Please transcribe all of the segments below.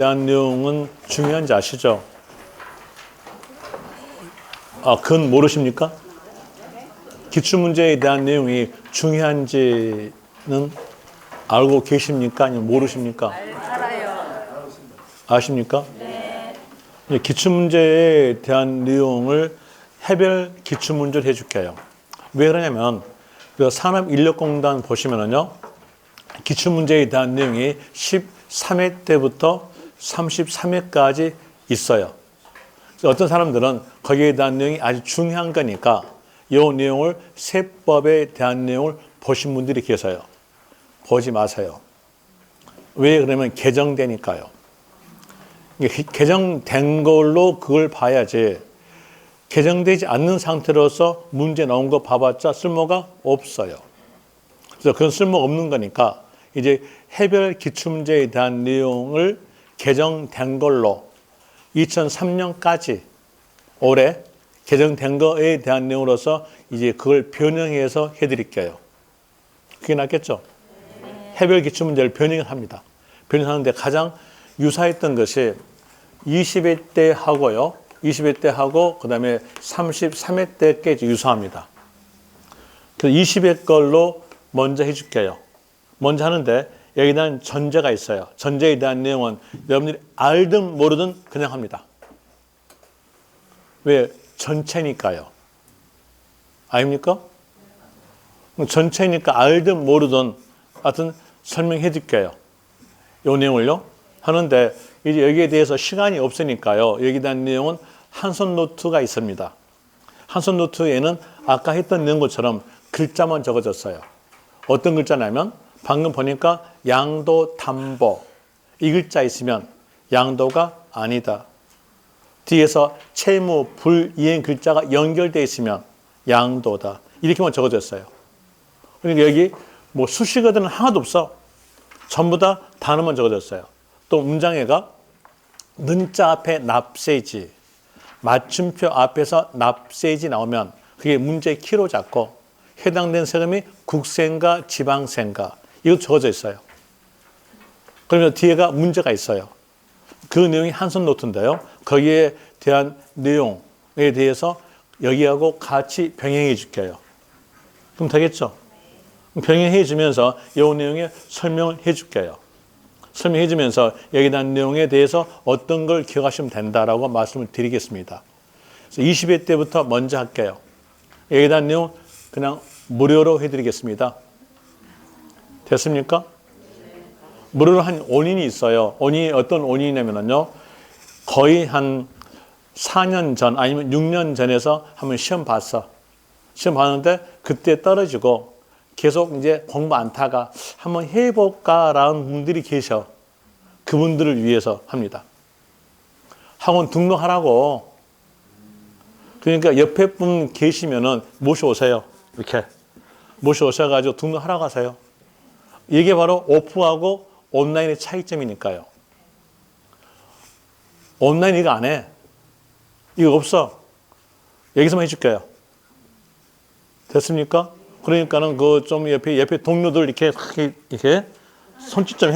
대한 내용은 중요한지 아시죠? 그건 모르십니까? 기출문제에 대한 내용이 중요한지는 알고 계십니까? 아니면 모르십니까? 알아요. 아십니까? 네. 기출문제에 대한 내용을 해별 기출문제를 해줄게요. 왜 그러냐면 그 산업인력공단 보시면은요, 기출문제에 대한 내용이 13회 때부터 33회까지 있어요. 어떤 사람들은 거기에 대한 내용이 아주 중요한 거니까 이 내용을 세법에 대한 내용을 보신 분들이 계세요. 보지 마세요. 왜 그러면 개정되니까요. 개정된 걸로 그걸 봐야지, 개정되지 않는 상태로서 문제 나온 거 봐봤자 쓸모가 없어요. 그래서 그건 쓸모가 없는 거니까 이제 해별 기출문제에 대한 내용을 개정된 걸로 2003년까지 올해 개정된 거에 대한 내용으로서 이제 그걸 변형해서 해드릴게요. 그게 낫겠죠? 해별 기출문제를 변형을 합니다. 변형하는데 가장 유사했던 것이 20회 때 하고요. 20회 때 하고 그 다음에 33회 때께 유사합니다. 그래서 20회 걸로 먼저 해줄게요. 먼저 하는데 여기는 전제가 있어요. 전제에 대한 내용은 여러분들이 알든 모르든 그냥 합니다. 왜? 전체니까요. 아닙니까? 전체니까 알든 모르든 하여튼 설명해 드릴게요. 이 내용을요. 하는데 이제 여기에 대해서 시간이 없으니까요. 여기에 대한 내용은 한손 노트가 있습니다. 한손 노트에는 아까 했던 것처럼 글자만 적어졌어요. 어떤 글자냐면 방금 보니까 양도 담보 이 글자 있으면 양도가 아니다. 뒤에서 채무 불이행 글자가 연결되어 있으면 양도다. 이렇게만 적어졌어요. 그러니까 여기 뭐 수식어들은 하나도 없어. 전부 다 단어만 적어졌어요. 또 문장에가 는자 앞에 납세지, 맞춤표 앞에서 납세지 나오면 그게 문제 키로 잡고 해당된 세금이 국세인가 지방세인가 이거 적어져 있어요. 그러면 뒤에가 문제가 있어요. 그 내용이 한손 노트인데요. 거기에 대한 내용에 대해서 여기하고 같이 병행해 줄게요. 그럼 되겠죠? 병행해 주면서 이 내용에 설명을 해 줄게요. 설명해 주면서 여기에 대한 내용에 대해서 어떤 걸 기억하시면 된다라고 말씀을 드리겠습니다. 그래서 20회 때부터 먼저 할게요. 여기에 대한 내용 그냥 무료로 해드리겠습니다. 됐습니까? 무료로 한 원인이 있어요. 원인이 어떤 원인이냐면요. 거의 한 4년 전 아니면 6년 전에서 한번 시험 봤어. 시험 봤는데 그때 떨어지고 계속 이제 공부 안 타가 한번 해볼까라는 분들이 계셔. 그분들을 위해서 합니다. 학원 등록하라고. 그러니까 옆에 분 계시면은 모셔오세요. 이렇게 모셔오셔가지고 등록하라고 하세요. 이게 바로 오프하고 온라인의 차이점이니까요. 온라인 이거 안 해. 이거 없어. 여기서만 해줄게요. 됐습니까? 그러니까는 그 좀 옆에 동료들 이렇게 손짓 좀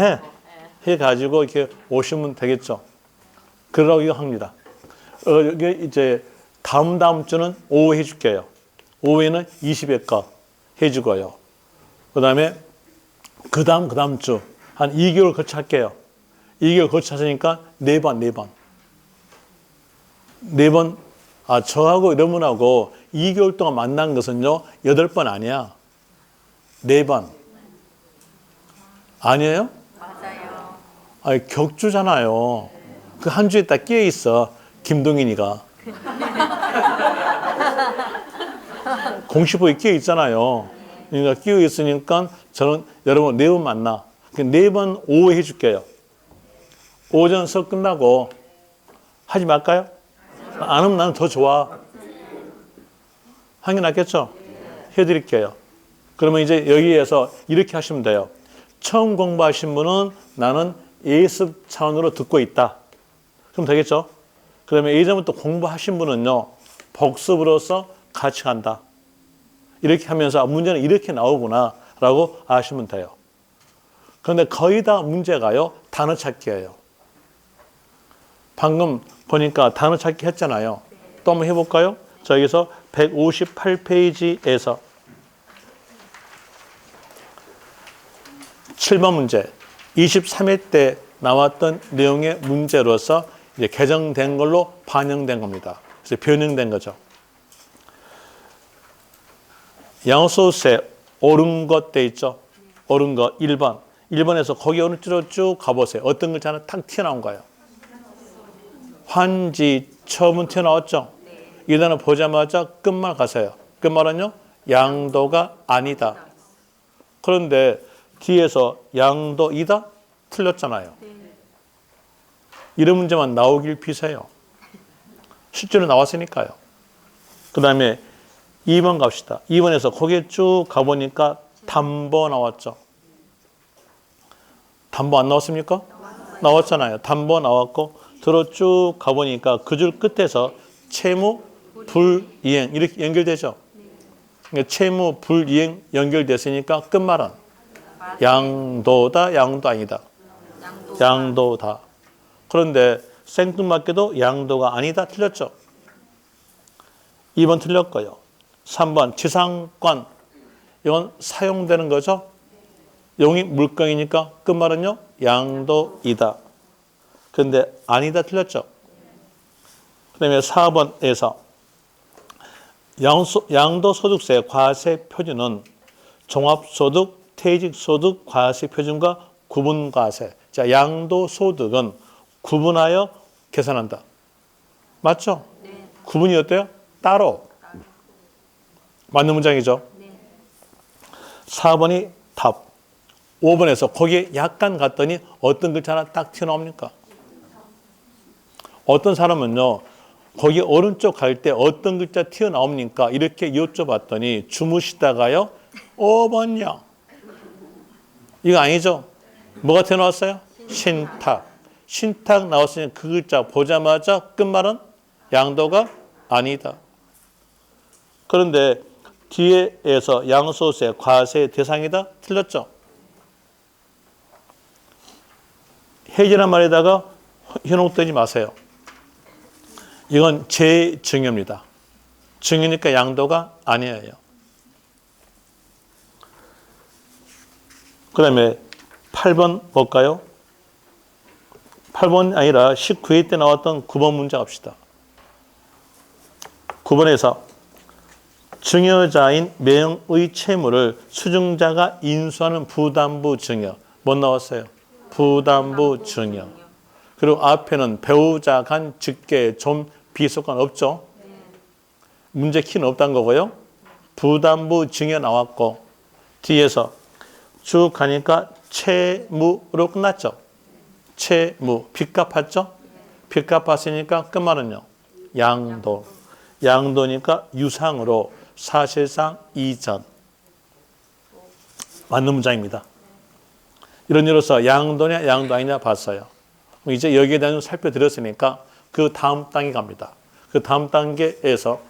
해가지고 이렇게 오시면 되겠죠. 그러라고 합니다. 여기 이제 다음 주는 오후 해줄게요. 오후에는 20회 거 해주고요. 그 다음에 그 다음 주 한 2개월 거쳐 할게요. 2개월 거쳐 하시니까 4번. 저하고 이런 분하고 2개월 동안 만난 것은요, 8번 아니야. 4번. 아니에요? 맞아요. 아니, 격주잖아요. 그 한 주에 딱 끼어 있어. 김동인이가. 공시보에 끼어 있잖아요. 그러니까 끼어 있으니까 저는 여러분 4번 만나. 4번 오후 해줄게요. 오전 수업 끝나고 하지 말까요? 안 하면 나는 더 좋아. 하는 게 낫겠죠? 해드릴게요. 그러면 이제 여기에서 이렇게 하시면 돼요. 처음 공부하신 분은 나는 예습 차원으로 듣고 있다. 그럼 되겠죠? 그러면 예전부터 공부하신 분은요, 복습으로서 같이 간다. 이렇게 하면서 문제는 이렇게 나오구나 라고 아시면 돼요. 그런데 거의 다 문제가요, 단어 찾기예요. 방금 보니까 단어 찾기 했잖아요. 또 한번 해볼까요? 자, 여기서 158페이지에서 7번 문제, 23회 때 나왔던 내용의 문제로서 이제 개정된 걸로 반영된 겁니다. 그래서 변형된 거죠. 양호소스에 옳은 것 돼 있죠? 옳은 것 1번. 1번에서 거기 어느 쪽으로 쭉 가보세요. 어떤 글자 하나 탁 튀어나온 거예요. 환지 처음은 튀어나왔죠? 이 단어 보자마자 끝말 가세요. 끝말은요? 양도가 아니다. 그런데 뒤에서 양도이다? 틀렸잖아요. 이런 문제만 나오길 비세요. 실제로 나왔으니까요. 그 다음에 2번 갑시다. 2번에서 거기에 쭉 가보니까 담보 나왔죠. 담보 안 나왔습니까? 나왔잖아요. 담보 나왔고 들어 쭉 가보니까 그 줄 끝에서 채무 불이행 이렇게 연결되죠. 그러니까 채무 불이행 연결됐으니까 끝말은 양도다, 양도 아니다. 양도다. 그런데 생뚱맞게도 양도가 아니다 틀렸죠. 2번 틀렸고요. 3번 지상권 이건 사용되는 거죠. 용이 물건이니까 끝말은요 양도이다. 그런데 아니다 틀렸죠. 그 다음에 4번에서 양도소득세 과세 표준은 종합소득, 퇴직소득 과세 표준과 구분과세. 자, 양도소득은 구분하여 계산한다. 맞죠? 네. 구분이 어때요? 따로. 맞는 문장이죠? 네. 4번이 답. 5번에서 거기에 약간 갔더니 어떤 글자 하나 딱 튀어나옵니까? 어떤 사람은요. 거기 오른쪽 갈 때 어떤 글자 튀어나옵니까? 이렇게 여쭤봤더니 주무시다가요. 5번요. 이거 아니죠? 뭐가 튀어나왔어요? 신탁. 신탁 나왔으니 그 글자 보자마자 끝말은 양도가 아니다. 그런데 뒤에서 양소세, 과세 대상이다? 틀렸죠? 해지란 말에다가 현혹되지 마세요. 이건 재증여입니다. 증여니까 양도가 아니에요. 그 다음에 8번 볼까요? 8번 아니라 19회 때 나왔던 9번 문제 갑시다. 9번에서 증여자인 명의 채무를 수증자가 인수하는 부담부 증여. 뭐 나왔어요? 부담부 증여. 그리고 앞에는 배우자 간 직계 좀 비속관 없죠? 문제 키는 없다는 거고요. 부담부 증여 나왔고 뒤에서 쭉 가니까 채무로 끝났죠. 채무, 빚 갚았죠? 빚 갚았으니까 끝말은요. 양도. 양도니까 유상으로 사실상 이전. 맞는 문장입니다. 이런 일로서 양도냐 양도 아니냐 봤어요. 이제 여기에 대한 살펴드렸으니까 그 다음 단계 갑니다. 그 다음 단계에서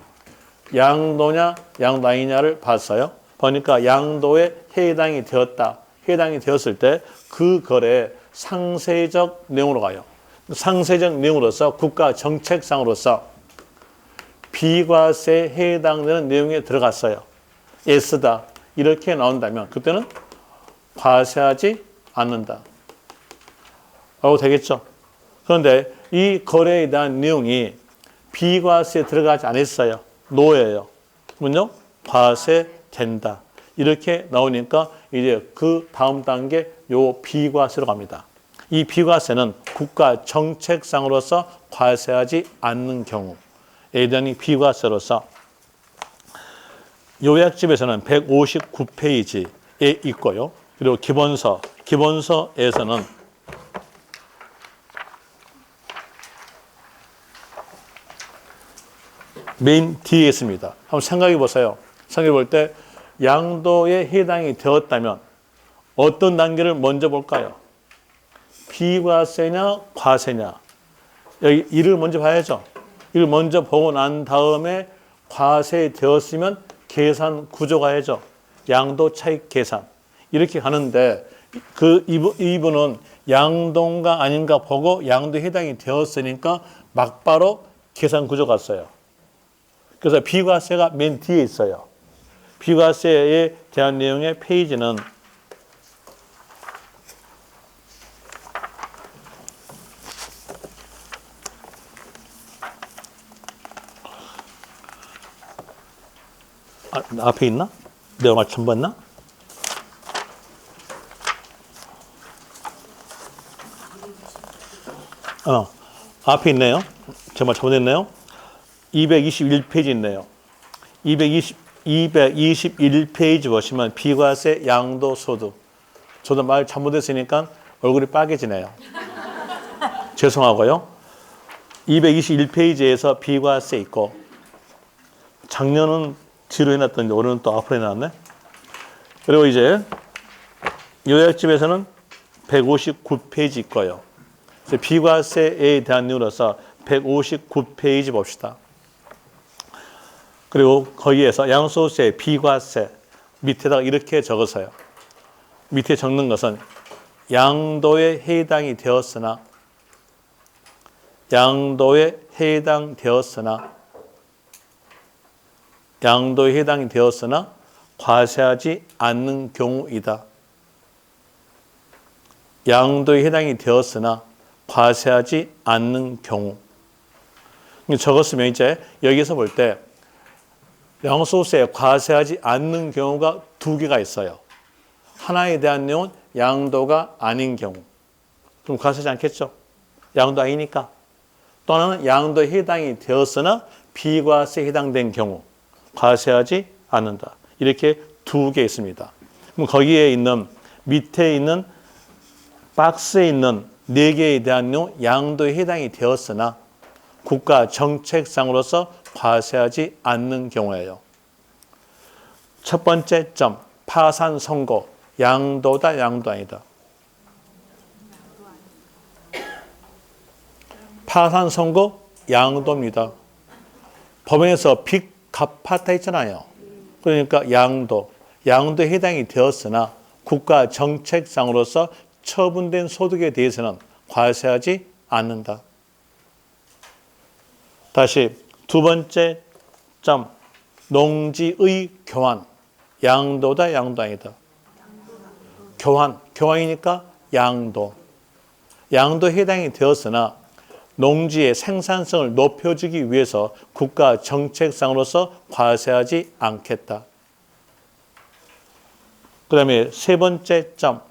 양도냐 양도 아니냐를 봤어요. 보니까 양도에 해당이 되었다. 해당이 되었을 때 그 거래에 상세적 내용으로 가요. 상세적 내용으로서 국가 정책상으로서 비과세에 해당되는 내용에 들어갔어요. 예스다. 이렇게 나온다면 그때는 과세하지 않는다. 라고 되겠죠. 그런데 이 거래에 대한 내용이 비과세에 들어가지 않았어요. 노예예요. 그러면요. 과세된다. 이렇게 나오니까 이제 그 다음 단계 요 비과세로 갑니다. 이 비과세는 국가 정책상으로서 과세하지 않는 경우에 대한 비과세로서 요약집에서는 159페이지에 있고요. 그리고 기본서에서는 맨 뒤에 있습니다. 한번 생각해 보세요. 생각해 볼 때 양도에 해당이 되었다면 어떤 단계를 먼저 볼까요? 비과세냐 과세냐. 여기 이를 먼저 봐야죠. 이를 먼저 보고 난 다음에 과세되었으면 계산 구조 가야죠. 양도 차익 계산. 이렇게 가는데 이분은 양도인가 아닌가 보고 양도에 해당이 되었으니까 막바로 계산 구조 갔어요. 그래서 비과세가 맨 뒤에 있어요. 비과세에 대한 내용의 페이지는 앞에 있나? 내가 맞춰 봤나? 앞에 있네요. 정말 잘못했네요. 221페이지 있네요. 221페이지 보시면 비과세 양도소득. 저도 말 잘못했으니까 얼굴이 빨개지네요. 죄송하고요. 221페이지에서 비과세 있고 작년은 뒤로 해놨더니 올해는 또 앞으로 해놨네. 그리고 이제 요약집에서는 159페이지 있고요. 그래서 비과세에 대한 이유로서 159페이지 봅시다. 그리고 거기에서 양도소득세, 비과세 밑에다가 이렇게 적으세요. 밑에 적는 것은 양도에 해당이 되었으나 양도에 해당이 되었으나 과세하지 않는 경우이다. 양도에 해당이 되었으나 과세하지 않는 경우. 적었으면 이제 여기서 볼 때 양도소득세에 과세하지 않는 경우가 두 개가 있어요. 하나에 대한 내용은 양도가 아닌 경우. 그럼 과세하지 않겠죠? 양도 아니니까. 또 하나는 양도에 해당이 되었으나 비과세에 해당된 경우. 과세하지 않는다. 이렇게 두 개 있습니다. 그럼 거기에 있는 밑에 있는 박스에 있는 네 개에 대한 내용 양도에 해당이 되었으나 국가 정책상으로서 과세하지 않는 경우예요. 첫 번째 점, 파산 선고, 양도다, 양도 아니다. 파산 선고, 양도입니다. 법원에서 빚 갚았다 했잖아요. 그러니까 양도에 해당이 되었으나 국가 정책상으로서 처분된 소득에 대해서는 과세하지 않는다. 다시 두 번째 점, 농지의 교환, 양도다, 양도 아니다. 교환이니까 양도에 해당이 되었으나 농지의 생산성을 높여주기 위해서 국가 정책상으로서 과세하지 않겠다. 그 다음에 세 번째 점,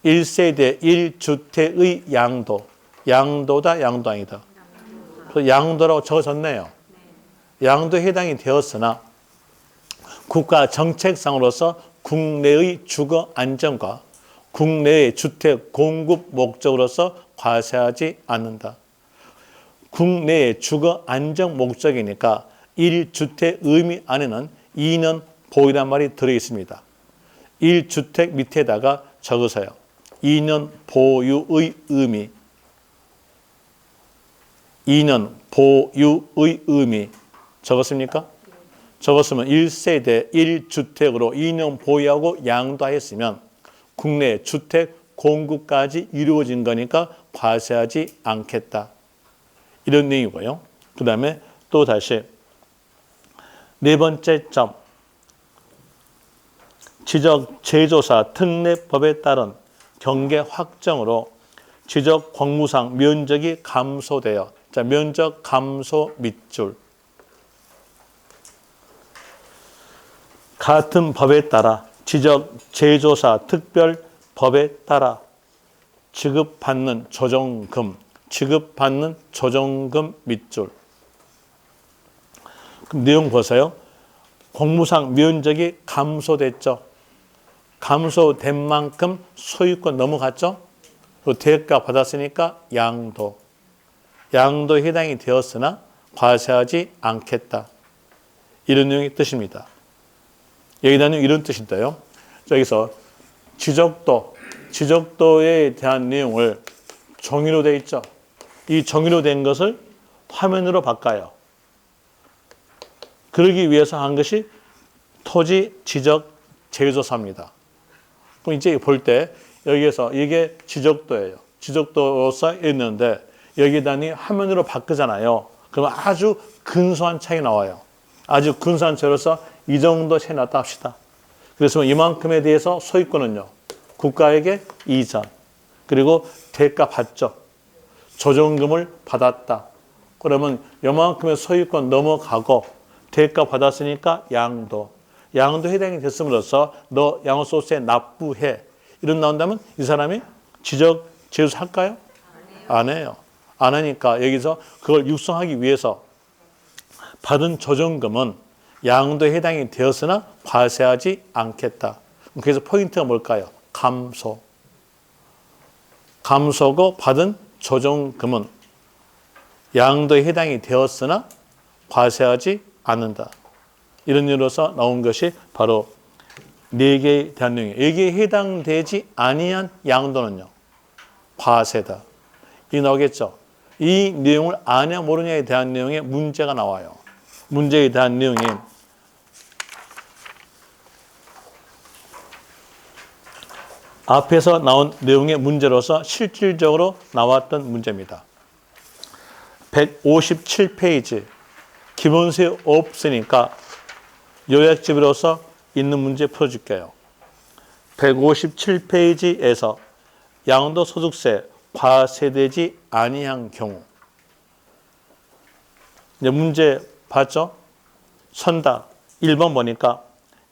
1세대 1주택의 양도다, 양도 아니다. 양도라고 적어졌네요. 양도에 해당이 되었으나 국가 정책상으로서 국내의 주거 안정과 국내의 주택 공급 목적으로서 과세하지 않는다. 국내의 주거 안정 목적이니까 1주택 의미 안에는 2년 보유란 말이 들어있습니다. 1주택 밑에다가 적으세요. 2년 보유의 의미. 2년 보유의 의미. 적었습니까? 적었으면 1세대 1주택으로 2년 보유하고 양도하였으면 국내 주택 공급까지 이루어진 거니까 과세하지 않겠다. 이런 내용이고요. 그 다음에 또 다시 네 번째 점, 지적 제조사 특례법에 따른 경계 확정으로 지적 공무상 면적이 감소되어, 자, 면적 감소 밑줄. 같은 법에 따라 지적 제조사 특별법에 따라 지급받는 조정금 밑줄. 그럼 내용 보세요. 공무상 면적이 감소됐죠. 감소된 만큼 소유권 넘어갔죠. 그리고 대가 받았으니까 양도에 해당이 되었으나 과세하지 않겠다. 이런 내용의 뜻입니다. 여기다는 이런 뜻인데요. 여기서 지적도에 대한 내용을 종이로 되어 있죠. 이 종이로 된 것을 화면으로 바꿔요. 그러기 위해서 한 것이 토지 지적 제조사입니다. 그럼 이제 볼 때 여기에서 이게 지적도예요. 지적도로서 있는데 여기다니 화면으로 바꾸잖아요. 그러면 아주 근소한 차이 나와요. 아주 근소한 차이로서 이 정도 차이 났다 합시다. 그래서 이만큼에 대해서 소유권은요. 국가에게 이전. 그리고 대가 받죠. 조정금을 받았다. 그러면 요만큼의 소유권 넘어가고 대가 받았으니까 양도. 양도 해당이 됐음으로써 너 양도소득세 납부해. 이런 나온다면 이 사람이 지적 제수할까요? 안 해요. 안 하니까 여기서 그걸 육성하기 위해서 받은 조정금은 양도에 해당이 되었으나 과세하지 않겠다. 그래서 포인트가 뭘까요? 감소. 감소고 받은 조정금은 양도에 해당이 되었으나 과세하지 않는다. 이런 이유로서 나온 것이 바로 4개에 대한 내용이에요. 여기에 해당되지 아니한 양도는요. 과세다. 이 나오겠죠. 이 내용을 아냐 모르냐에 대한 내용에 문제가 나와요. 문제에 대한 내용이 앞에서 나온 내용의 문제로서 실질적으로 나왔던 문제입니다. 157페이지 기본세 없으니까 요약집으로서 있는 문제 풀어줄게요. 157페이지에서 양도소득세 과세되지 아니한 경우 이제 문제 봤죠? 선다 1번 보니까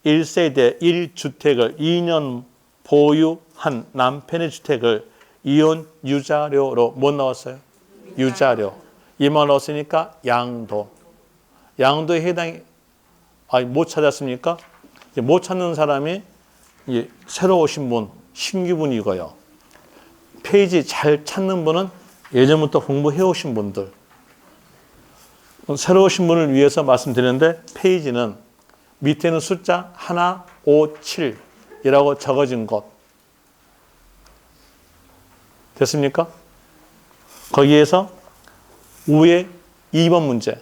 1세대 1주택을 2년 보유한 남편의 주택을 이혼 유자료로 뭐 나왔어요? 유자료. 이만 넣었으니까 양도. 양도에 해당이 못 찾았습니까? 못 찾는 사람이 새로 오신 분, 신규분이고요. 페이지 잘 찾는 분은 예전부터 공부해 오신 분들. 새로 오신 분을 위해서 말씀드리는데 페이지는 밑에는 숫자 157이라고 적어진 것. 됐습니까? 거기에서 위에 2번 문제.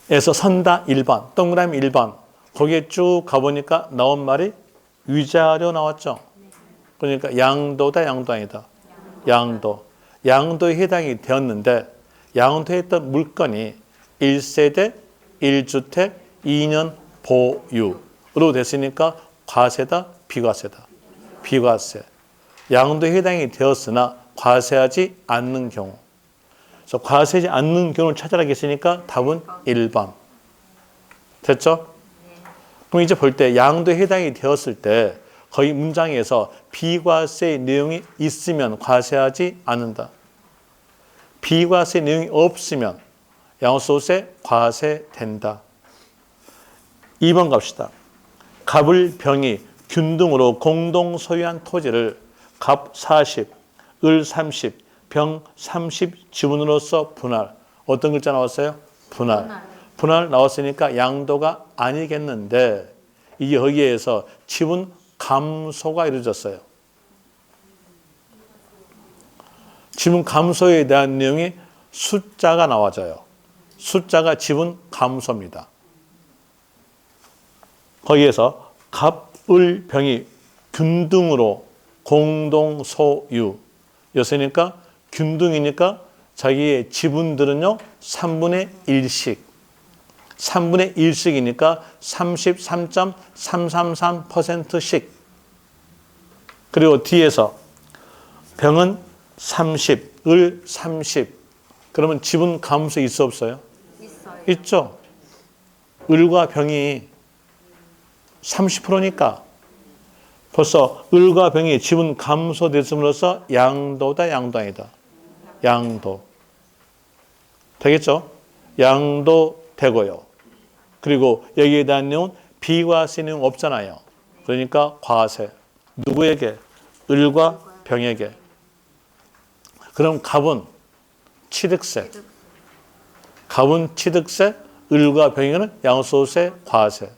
에서 선다 1번, 동그라미 1번. 거기에 쭉 가보니까 나온 말이 위자료 나왔죠. 그러니까 양도다, 양도 아니다. 양도. 양도에 해당이 되었는데 양도했던 물건이 1세대, 1주택, 2년 보유로 됐으니까 과세다, 비과세다. 비과세. 양도에 해당이 되었으나 과세하지 않는 경우. 그래서 과세하지 않는 경우를 찾아라 했으니까 답은 1번. 됐죠? 그럼 이제 볼 때 양도에 해당이 되었을 때 거의 문장에서 비과세 내용이 있으면 과세하지 않는다. 비과세 내용이 없으면 양도소득세 과세된다. 2번 갑시다. 갑을 병이 균등으로 공동 소유한 토지를 갑 40, 을 30, 병 30 지분으로서 분할. 어떤 글자 나왔어요? 분할. 분할 나왔으니까 양도가 아니겠는데 이게 여기에서 지분 감소가 이루어졌어요. 지분 감소에 대한 내용이 숫자가 나와져요. 숫자가 지분 감소입니다. 거기에서 갑, 을, 병이 균등으로 공동 소유 였으니까 균등이니까 자기의 지분들은요 3분의 1씩 3분의 1씩이니까 33.333%씩 그리고 뒤에서 병은 30, 을 30 그러면 지분 감소 있어 없어요? 있어요. 있죠. 을과 병이 30%니까 벌써 을과 병이 지분 감소됐음으로써 양도다, 양도 아니다. 양도. 되겠죠? 양도 되고요. 그리고 여기에 대한 내용은 비과세 내용 없잖아요. 그러니까 과세. 누구에게? 을과 병에게. 그럼 갑은 취득세. 갑은 취득세, 을과 병에게는 양도소득세, 과세.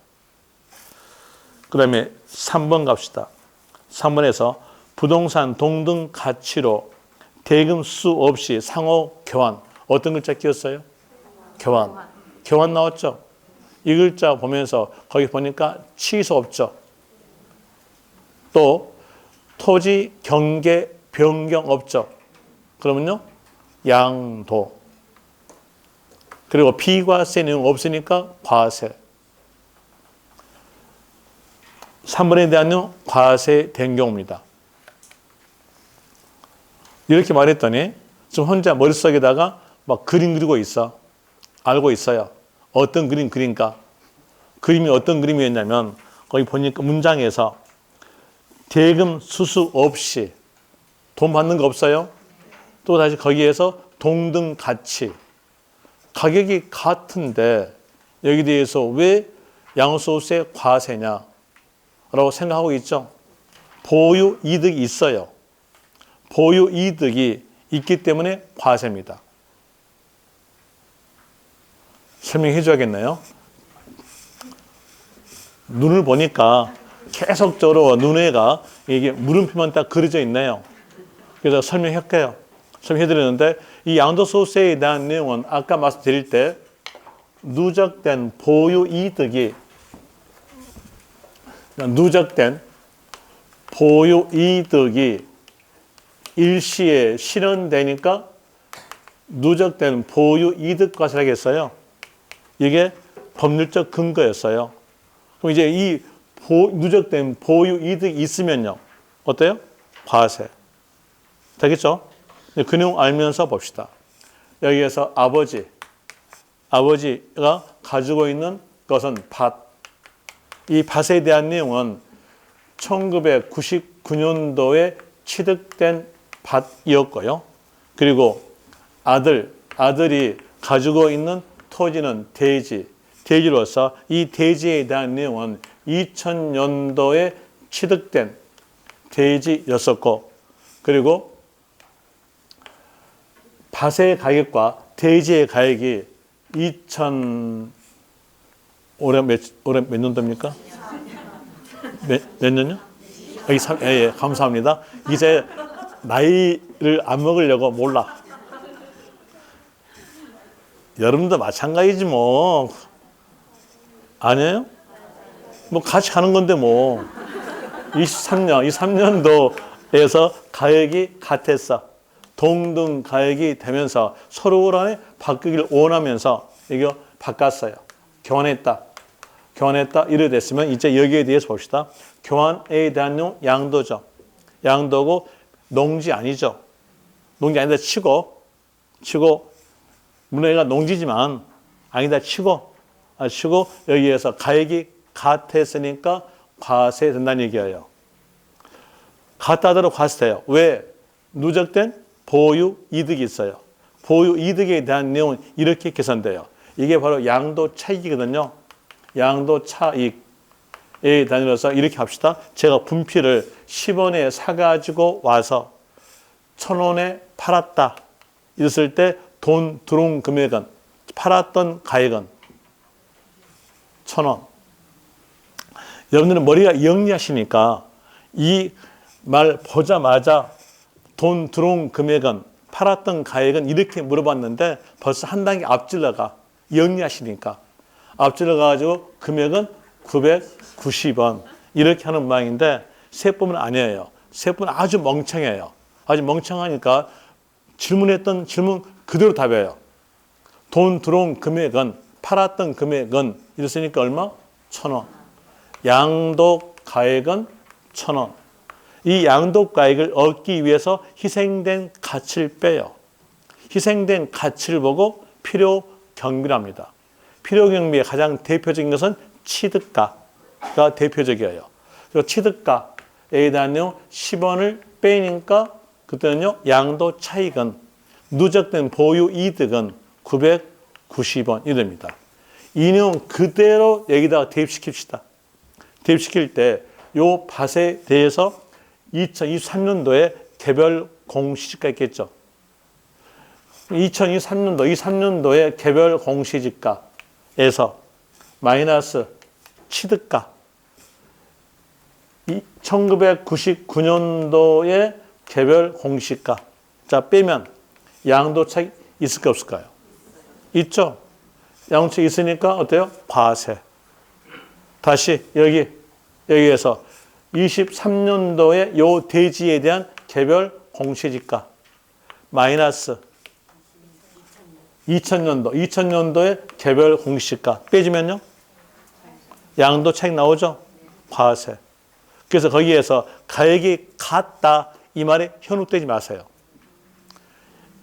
그 다음에 3번 갑시다. 3번에서 부동산 동등 가치로 대금 수 없이 상호 교환. 어떤 글자 끼었어요? 교환. 교환 나왔죠? 이 글자 보면서 거기 보니까 취소 없죠? 또 토지 경계 변경 업적. 그러면요, 양도. 그리고 비과세 내용 없으니까 과세. 3번에 대한 내용 과세된 경우입니다. 이렇게 말했더니 지금 혼자 머릿속에다가 막 그림 그리고 있어. 알고 있어요. 어떤 그림 그린가? 그림이 어떤 그림이었냐면 거기 보니까 문장에서 대금 수수 없이 돈 받는 거 없어요? 또 다시 거기에서 동등 가치. 가격이 같은데 여기 대해서 왜 양도소득세 과세냐? 라고 생각하고 있죠. 보유 이득이 있어요. 보유 이득이 있기 때문에 과세입니다. 설명해 줘야겠네요. 눈을 보니까 계속적으로 눈에가 이게 물음표만 딱 그려져 있네요. 그래서 설명할게요. 설명해 드렸는데 이 양도소득세에 대한 내용은 아까 말씀드릴 때 누적된 보유 이득이 일시에 실현되니까 누적된 보유 이득 과세를 하겠어요. 이게 법률적 근거였어요. 그럼 이제 이 누적된 보유 이득이 있으면요. 어때요? 과세. 되겠죠? 그 내용 알면서 봅시다. 여기에서 아버지가 가지고 있는 것은 밭. 이 밭에 대한 내용은 1999년도에 취득된 밭이었고요. 그리고 아들이 가지고 있는 토지는 대지로서 이 대지에 대한 내용은 2000년도에 취득된 대지였었고, 그리고 밭의 가격과 대지의 가격이 올해 몇 년도입니까? 몇 년요? 예, 감사합니다. 이제 나이를 안 먹으려고 몰라. 여러분도 마찬가지지 뭐. 아니에요? 뭐 같이 가는 건데 뭐. 23년도에서 가격이 같았어. 동등 가격이 되면서 서로 간에 바꾸기를 원하면서 이거 바꿨어요. 교환했다. 이래 됐으면 이제 여기에 대해서 봅시다. 교환에 대한 내용 양도죠. 양도고 농지 아니죠. 농지 아니다 치고 물론 얘가 농지지만 아니다 치고 여기에서 가액이 같았으니까 과세된다는 얘기예요. 같다더라도 과세돼요. 왜? 누적된 보유 이득이 있어요. 보유 이득에 대한 내용은 이렇게 계산돼요. 이게 바로 양도 차익이거든요. 양도 차익에 다니면서 이렇게 합시다. 제가 분필을 10원에 사가지고 와서 1000원에 팔았다. 이랬을 때 돈 들어온 금액은, 팔았던 가액은 1000원. 여러분들은 머리가 영리하시니까 이 말 보자마자 돈 들어온 금액은, 팔았던 가액은 이렇게 물어봤는데 벌써 한 단계 앞질러가. 영리하시니까. 앞질러가지고 금액은 990원. 이렇게 하는 모양인데 세법은 아니에요. 세법은 아주 멍청해요. 아주 멍청하니까 질문했던 질문 그대로 답해요. 돈 들어온 금액은, 팔았던 금액은 이랬으니까 얼마? 1000원. 양도 가액은 1000원. 이 양도 가액을 얻기 위해서 희생된 가치를 빼요. 희생된 가치를 보고 필요 경비랍니다. 필요 경비의 가장 대표적인 것은 취득가가 대표적이에요. 그리고 취득가에 대한 내용 10원을 빼니까 그때는요, 양도 차익은, 누적된 보유 이득은 990원 이됩니다. 이 내용 그대로 여기다가 대입시킵시다. 대입시킬 때 요 밭에 대해서 2023년도에 개별 공시지가 있겠죠. 23년도에 개별 공시지가에서 마이너스 취득가, 1999년도에 개별 공시가, 자 빼면 양도 차익 있을까 없을까요? 있죠. 양도 차익 있으니까 어때요? 과세. 다시 여기에서 23년도에 요 대지에 대한 개별 공시지가 마이너스 2000년도에 개별 공시지가 빼주면요. 양도 차익 나오죠? 과세. 그래서 거기에서 가액이 같다 이 말에 현혹되지 마세요.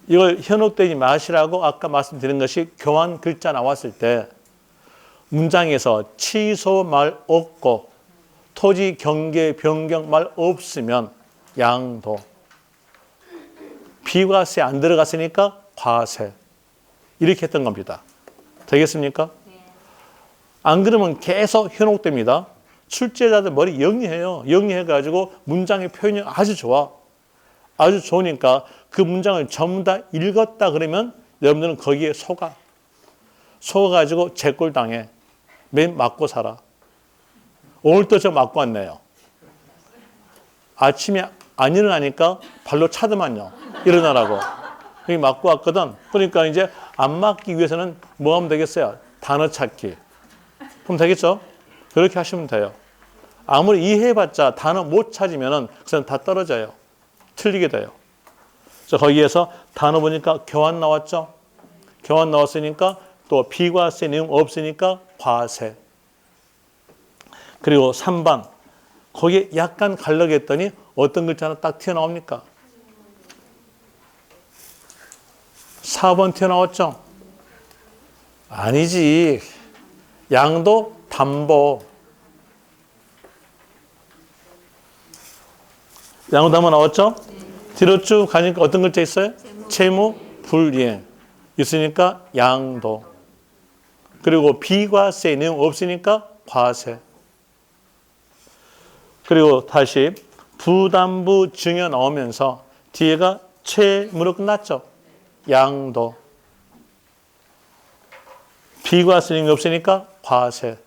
이걸 현혹되지 마시라고 아까 말씀드린 것이 교환 글자 나왔을 때 문장에서 취소 말 없고 토지 경계 변경 말 없으면 양도. 비과세 안 들어갔으니까 과세. 이렇게 했던 겁니다. 되겠습니까? 안 그러면 계속 현혹됩니다. 출제자들 머리 영리해요. 영리해가지고 문장의 표현이 아주 좋아. 아주 좋으니까 그 문장을 전부 다 읽었다 그러면 여러분들은 거기에 속아가지고 재꼴 당해. 맨 맞고 살아. 오늘도 저 맞고 왔네요. 아침에 안 일어나니까 발로 차더만요. 일어나라고. 여기 맞고 왔거든. 그러니까 이제 안 맞기 위해서는 뭐 하면 되겠어요? 단어 찾기. 그럼 되겠죠? 그렇게 하시면 돼요. 아무리 이해해봤자 단어 못 찾으면은 그건 다 떨어져요. 틀리게 돼요. 그래서 거기에서 단어 보니까 교환 나왔죠? 교환 나왔으니까 또 비과세 내용 없으니까 과세. 그리고 3번. 거기에 약간 갈려겠더니 어떤 글자 하나 딱 튀어나옵니까? 4번 튀어나왔죠? 아니지. 양도 담보. 양도 담보 나왔죠? 뒤로 쭉 가니까 어떤 글자 있어요? 채무 불이행. 있으니까 양도. 그리고 비과세 내용 없으니까 과세. 그리고 다시 부담부 증여 나오면서 뒤에가 채무로 끝났죠? 양도. 비과세 내용이 없으니까 과세.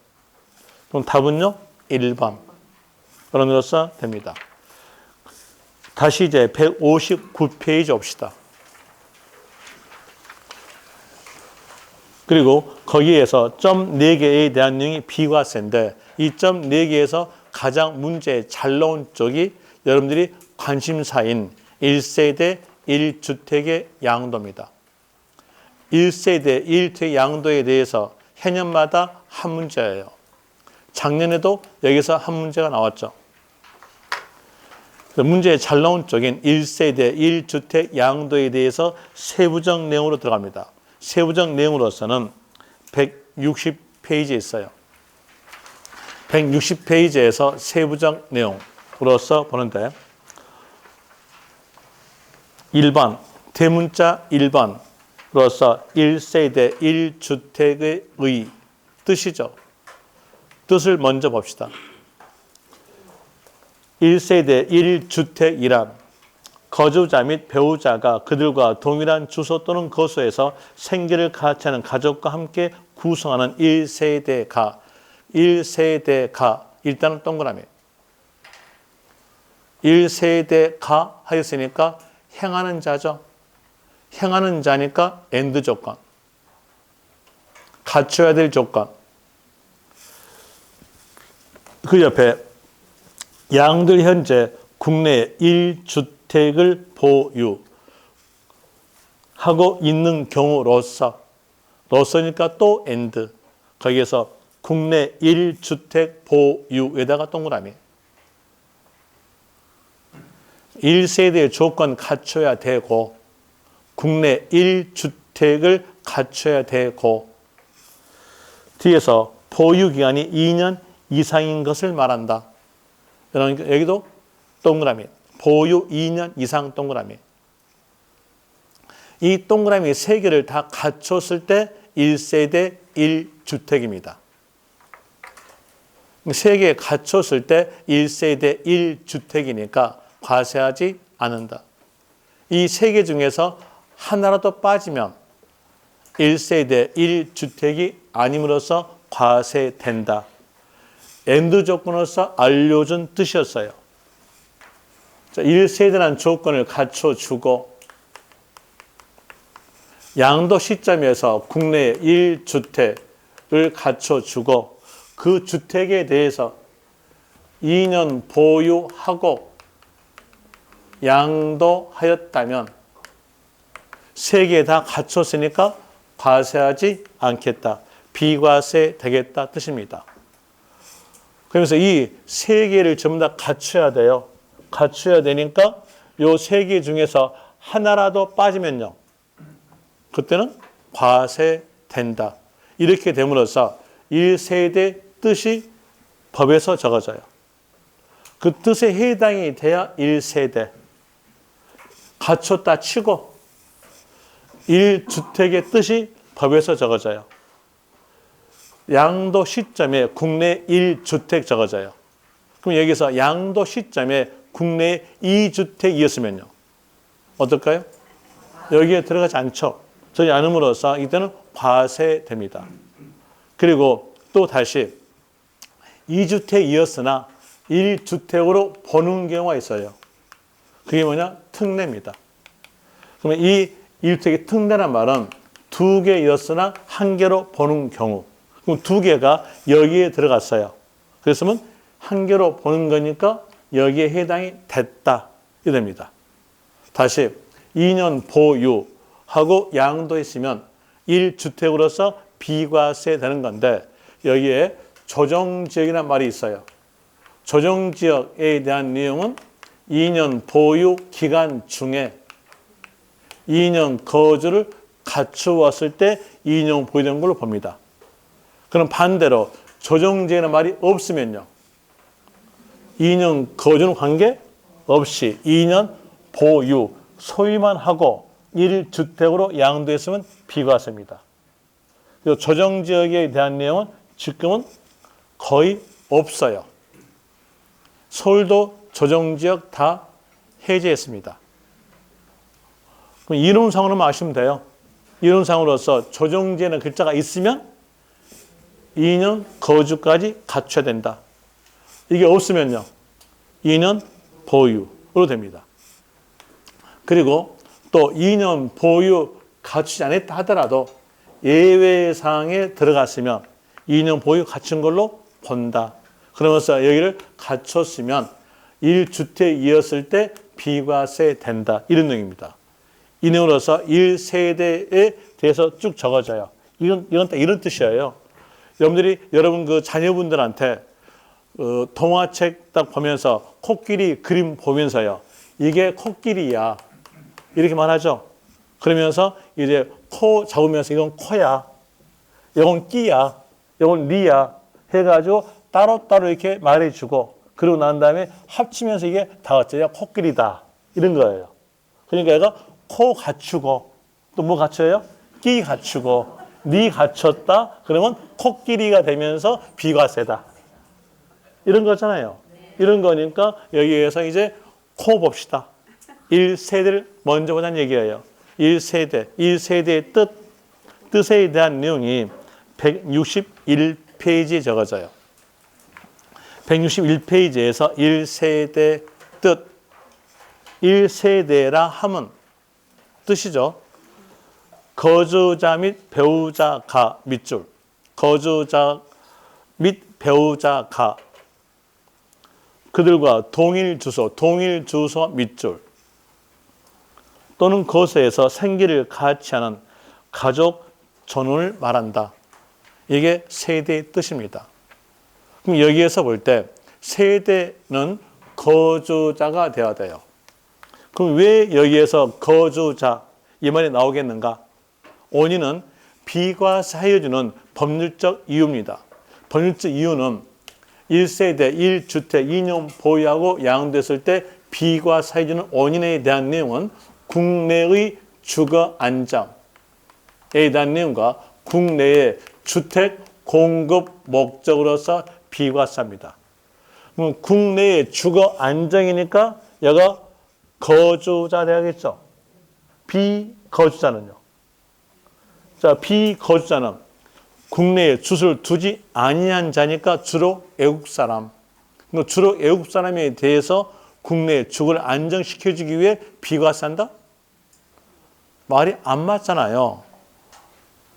그럼 답은요? 1번. 그런 것으로 됩니다. 다시 이제 159페이지 옵시다. 그리고 거기에서 점 4개에 대한 내용이 비과세인데 이 점 4개에서 가장 문제 잘 나온 쪽이 여러분들이 관심사인 1세대 1주택의 양도입니다. 1세대 1주택 양도에 대해서 해년마다 한 문제예요. 작년에도 여기서 한 문제가 나왔죠. 문제에 잘 나온 쪽인 1세대 1주택 양도에 대해서 세부적 내용으로 들어갑니다. 세부적 내용으로서는 160페이지에 있어요. 160페이지에서 세부적 내용으로서 보는데 1번, 대문자 1번으로서 1세대 1주택의 뜻이죠. 뜻을 먼저 봅시다. 1세대 1주택이란 거주자 및 배우자가 그들과 동일한 주소 또는 거소에서 생계를 같이 하는 가족과 함께 구성하는 1세대가 일단은 동그라미 1세대가 하였으니까 행하는 자죠. 행하는 자니까 엔드 조건 갖춰야 될 조건 그 옆에 양들 현재 국내 1주택을 보유하고 있는 경우로서니까 또 엔드 거기에서 국내 1주택 보유에다가 동그라미 1세대의 조건 갖춰야 되고 국내 1주택을 갖춰야 되고 뒤에서 보유기간이 2년 이상인 것을 말한다. 그러니까 여기도 동그라미 보유 2년 이상 동그라미 이 동그라미 3개를 다 갖췄을 때 1세대 1주택입니다. 3개 갖췄을 때 1세대 1주택이니까 과세하지 않는다. 이 3개 중에서 하나라도 빠지면 1세대 1주택이 아님으로써 과세된다. 엔드 조건으로서 알려준 뜻이었어요. 1세대라는 조건을 갖춰주고 양도 시점에서 국내 1주택을 갖춰주고 그 주택에 대해서 2년 보유하고 양도하였다면 세 개 다 갖췄으니까 과세하지 않겠다. 비과세 되겠다 뜻입니다. 그러면서 이 세 개를 전부 다 갖춰야 돼요. 갖춰야 되니까 요 세 개 중에서 하나라도 빠지면요. 그때는 과세된다. 이렇게 됨으로써 1세대 뜻이 법에서 적어져요. 그 뜻에 해당이 돼야 1세대. 갖췄다 치고 1주택의 뜻이 법에서 적어져요. 양도 시점에 국내 1주택 적어져요. 그럼 여기서 양도 시점에 국내 2주택이었으면요. 어떨까요? 여기에 들어가지 않죠. 저희 않음으로써 이때는 과세됩니다. 그리고 또 다시 2주택이었으나 1주택으로 보는 경우가 있어요. 그게 뭐냐? 특례입니다. 그러면 이 1주택의 특례란 말은 두 개였으나 한 개로 보는 경우. 그럼 두 개가 여기에 들어갔어요. 그랬으면 한 개로 보는 거니까 여기에 해당이 됐다. 이됩니다. 다시 2년 보유하고 양도했으면 1주택으로서 비과세 되는 건데 여기에 조정지역이라는 말이 있어요. 조정지역에 대한 내용은 2년 보유 기간 중에 2년 거주를 갖추었을 때 2년 보유된 걸로 봅니다. 그럼 반대로 조정지역이라는 말이 없으면요. 2년 거주는 관계없이 2년 보유, 소유만 하고 1주택으로 양도했으면 비과세입니다. 그리고 조정지역에 대한 내용은 지금은 거의 없어요. 서울도 조정지역 다 해제했습니다. 그럼 이론상으로만 아시면 돼요. 이론상으로서 조정지역이라는 글자가 있으면 2년 거주까지 갖춰야 된다. 이게 없으면요. 2년 보유로 됩니다. 그리고 또 2년 보유 갖추지 않았다 하더라도 예외사항에 들어갔으면 2년 보유 갖춘 걸로 본다. 그러면서 여기를 갖췄으면 1주택이었을 때 비과세 된다. 이런 내용입니다. 이 내용으로서 1세대에 대해서 쭉 적어져요. 이건 딱 이런 뜻이에요. 여러분들이 여러분 그 자녀분들한테 동화책 딱 보면서 코끼리 그림 보면서요. 이게 코끼리야. 이렇게 말하죠. 그러면서 이제 코 잡으면서 이건 코야. 이건 끼야. 이건 리야. 해가지고 따로따로 이렇게 말해주고 그러고 난 다음에 합치면서 이게 다 어째요? 코끼리다. 이런 거예요. 그러니까 얘가 코 갖추고 또 뭐 갖춰요? 끼 갖추고 니 갖췄다. 그러면 코끼리가 되면서 비과세다. 이런 거잖아요. 이런 거니까 여기에서 이제 코 봅시다. 1세대를 먼저 보자는 얘기예요. 1세대의 뜻에 대한 내용이 161페이지에 적어져요. 161페이지에서 1세대 뜻, 1세대라 함은 뜻이죠. 거주자 및 배우자가 밑줄, 거주자 및 배우자가 그들과 동일 주소 밑줄 또는 거소에서 생기를 같이 하는 가족 전원을 말한다. 이게 세대의 뜻입니다. 그럼 여기에서 볼 때 세대는 거주자가 되어야 돼요. 그럼 왜 여기에서 거주자 이 말이 나오겠는가? 원인은 비과세해주는 법률적 이유입니다. 법률적 이유는 1세대, 1주택, 2년 보유하고 양도했을 때 비과세해주는 원인에 대한 내용은 국내의 주거 안정에 대한 내용과 국내의 주택 공급 목적으로서 비과세합니다. 그럼 국내의 주거 안정이니까 얘가 거주자 되겠죠. 비거주자는요. 자, 비거주자는 국내에 주소를 두지 아니한 자니까 주로 외국 사람. 주로 외국 사람에 대해서 국내에 주거를 안정시켜주기 위해 비과세한다? 말이 안 맞잖아요.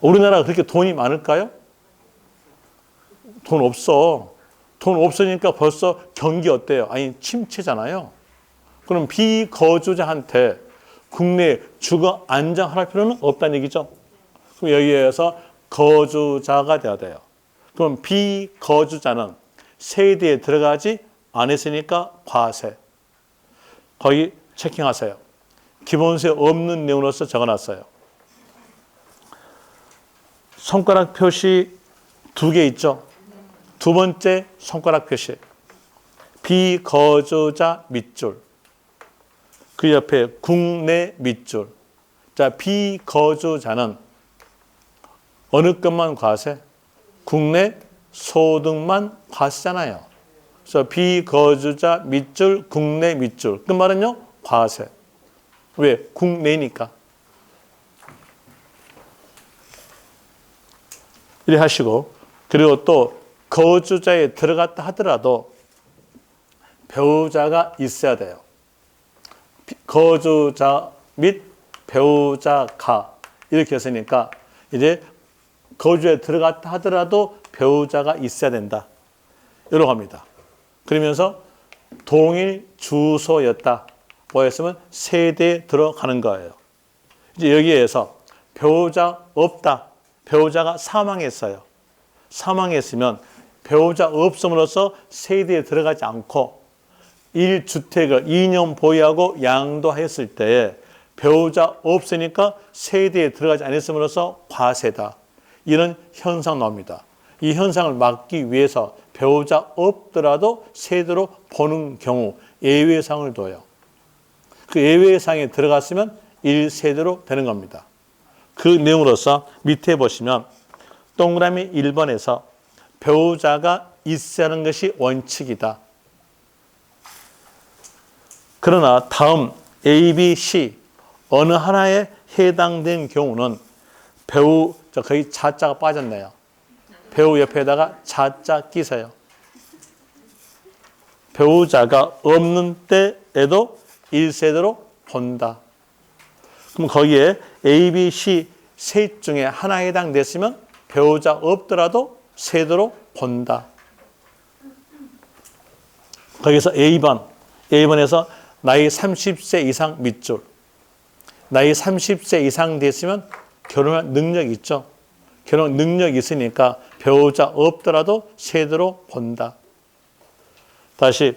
우리나라가 그렇게 돈이 많을까요? 돈 없어. 돈 없으니까 벌써 경기 어때요? 아니, 침체잖아요. 그럼 비거주자한테 국내에 주거 안정할 필요는 없다는 얘기죠. 그럼 여기에서 거주자가 돼야 돼요. 그럼 비거주자는 세대에 들어가지 않았으니까 과세. 거기 체킹하세요. 기본세 없는 내용으로서 적어놨어요. 손가락 표시 2개 있죠. 두 번째 손가락 표시. 비거주자 밑줄. 그 옆에 국내 밑줄. 자, 비거주자는 어느 것만 과세? 국내 소득만 과세잖아요. 그래서 비거주자 밑줄, 국내 밑줄. 그 말은요, 과세. 왜? 국내니까. 이래 하시고, 그리고 또 거주자에 들어갔다 하더라도 배우자가 있어야 돼요. 거주자 및 배우자가 이렇게 했으니까 이제 거주에 들어갔다 하더라도 배우자가 있어야 된다. 이러고 합니다. 그러면서 동일 주소였다. 뭐였으면 세대에 들어가는 거예요. 이제 여기에서 배우자 없다. 배우자가 사망했어요. 사망했으면 배우자 없음으로써 세대에 들어가지 않고 1주택을 2년 보유하고 양도했을 때에 배우자 없으니까 세대에 들어가지 않았음으로써 과세다. 이런 현상 나옵니다. 이 현상을 막기 위해서 배우자 없더라도 세대로 보는 경우 예외상을 둬요. 그 예외상에 들어갔으면 1세대로 되는 겁니다. 그 내용으로서 밑에 보시면 동그라미 1번에서 배우자가 있어야 하는 것이 원칙이다. 그러나 다음 A, B, C 어느 하나에 해당된 경우는 거기 자자가 빠졌네요. 배우 옆에다가 자자 끼세요. 배우자가 없는 때에도 1세대로 본다. 그럼 거기에 A, B, C 셋 중에 하나에 해당됐으면 배우자 없더라도 세대로 본다. 거기서 A번에서 나이 30세 이상 밑줄. 나이 30세 이상 됐으면 결혼할 능력이 있죠. 결혼 능력이 있으니까 배우자 없더라도 세대로 본다. 다시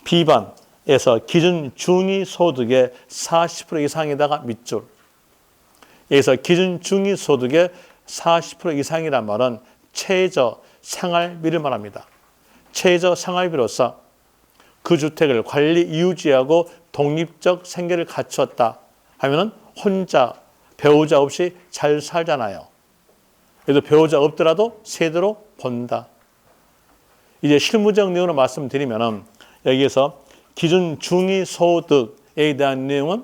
B번에서 기준 중위소득의 40% 이상에다가 밑줄. 여기서 기준 중위소득의 40% 이상이란 말은 최저 생활비를 말합니다. 최저 생활비로서 그 주택을 관리 유지하고 독립적 생계를 갖추었다 하면은 혼자 배우자 없이 잘 살잖아요. 그래도 배우자 없더라도 세대로 본다. 이제 실무적 내용으로 말씀드리면은 여기에서 기준 중위소득에 대한 내용은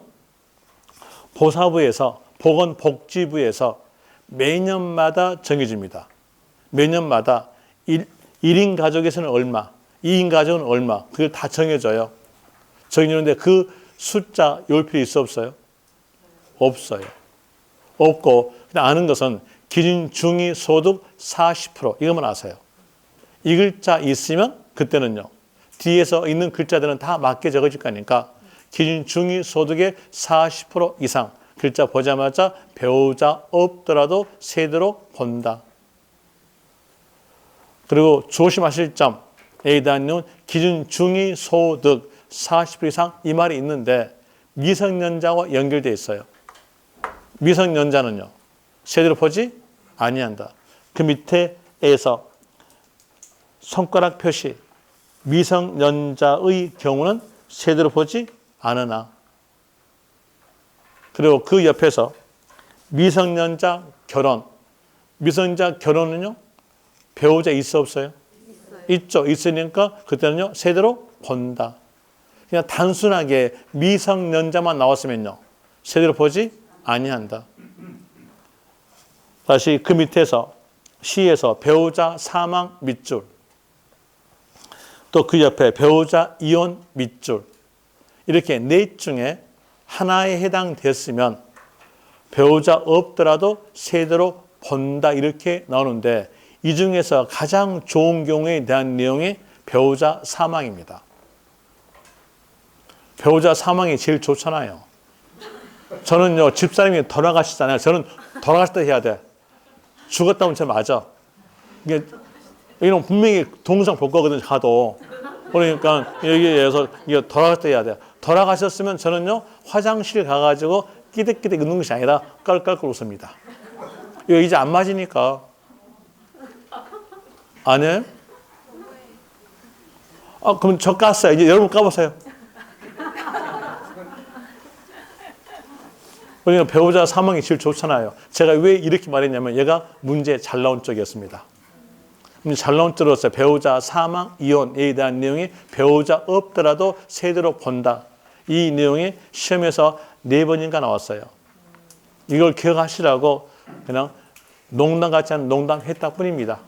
보건복지부에서 매년마다 정해집니다. 매년마다 1인 가족에서는 얼마, 2인 가족은 얼마, 그걸 다 정해져요. 정해지는데 그 숫자 외울 필요 있어 없어요? 없어요. 없고 그냥 아는 것은 기준 중위소득 40% 이것만 아세요. 이 글자 있으면 그때는요. 뒤에서 있는 글자들은 다 맞게 적어질 거니까 기준 중위소득의 40% 이상 글자 보자마자 배우자 없더라도 세대로 본다. 그리고 조심하실 점에 대한 내용은 기준 중위소득 40% 이상 이 말이 있는데 미성년자와 연결되어 있어요. 미성년자는요. 세대로 보지 아니한다. 그 밑에에서 손가락 표시 미성년자의 경우는 세대로 보지 않으나 그리고 그 옆에서 미성년자 결혼. 미성년자 결혼은요. 배우자 있어 없어요? 있죠. 있으니까 그때는요. 세대로 본다. 그냥 단순하게 미성년자만 나왔으면요. 세대로 보지 아니한다. 다시 그 밑에서 C에서 배우자 사망 밑줄. 또 그 옆에 배우자 이혼 밑줄. 이렇게 넷 중에 하나에 해당됐으면 배우자 없더라도 세대로 본다 이렇게 나오는데 이 중에서 가장 좋은 경우에 대한 내용이 배우자 사망입니다. 배우자 사망이 제일 좋잖아요. 저는요, 집사람이 돌아가시잖아요. 저는 돌아가실 때 해야 돼. 죽었다면 저 맞아. 이건 분명히 동상 볼 거거든요, 가도. 그러니까 여기에서 이거 돌아가실 때 해야 돼. 돌아가셨으면 저는요, 화장실 가가지고 끼득끼득 웃는 것이 아니라 깔깔깔 웃습니다. 이거 이제 안 맞으니까. 안 해요? 그럼 저 깠어요. 이제 여러분 까보세요. 그러니까 배우자 사망이 제일 좋잖아요. 제가 왜 이렇게 말했냐면 얘가 문제 잘 나온 쪽이었습니다. 잘 나온 쪽으로서 배우자 사망, 이혼에 대한 내용이 배우자 없더라도 세대로 본다. 이 내용이 시험에서 4번인가 나왔어요. 이걸 기억하시라고 그냥 농담 같지 않은 농담 했다 뿐입니다.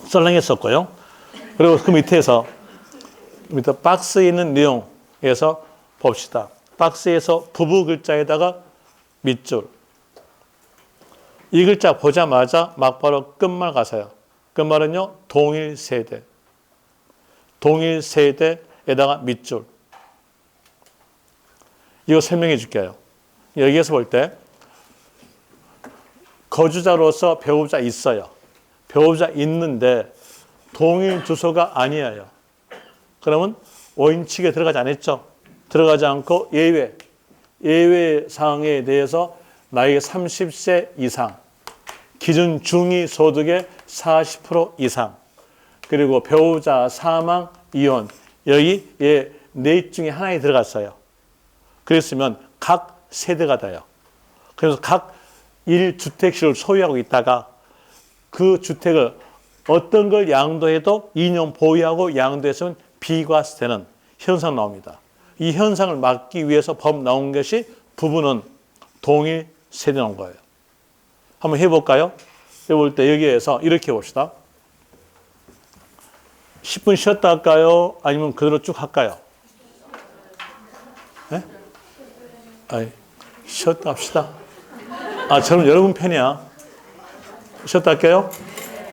썰렁했었고요. 그리고 그 밑에 박스에 있는 내용에서 봅시다. 박스에서 부부 글자에다가 밑줄. 이 글자 보자마자 막바로 끝말 가세요. 끝말은요, 동일 세대. 동일 세대에다가 밑줄. 이거 설명해 줄게요. 여기에서 볼 때 거주자로서 배우자 있어요. 배우자 있는데 동일 주소가 아니에요. 그러면 원칙에 들어가지 않았죠. 들어가지 않고 예외 사항에 대해서 나이가 30세 이상, 기준 중위 소득의 40% 이상, 그리고 배우자 사망, 이혼, 여기 넷 중에 하나에 들어갔어요. 그랬으면 각 세대가 돼요. 그래서 각 1주택씩을 소유하고 있다가 그 주택을 어떤 걸 양도해도 2년 보유하고 양도했으면 비과세되는 현상 나옵니다. 이 현상을 막기 위해서 법 나온 것이 부부는 동일 세대 나온 거예요. 한번 해볼까요? 해볼 때 여기에서 이렇게 봅시다. 10분 쉬었다 할까요? 아니면 그대로 쭉 할까요? 네? 쉬었다 합시다. 저는 여러분 편이야. 쉬었다 할게요.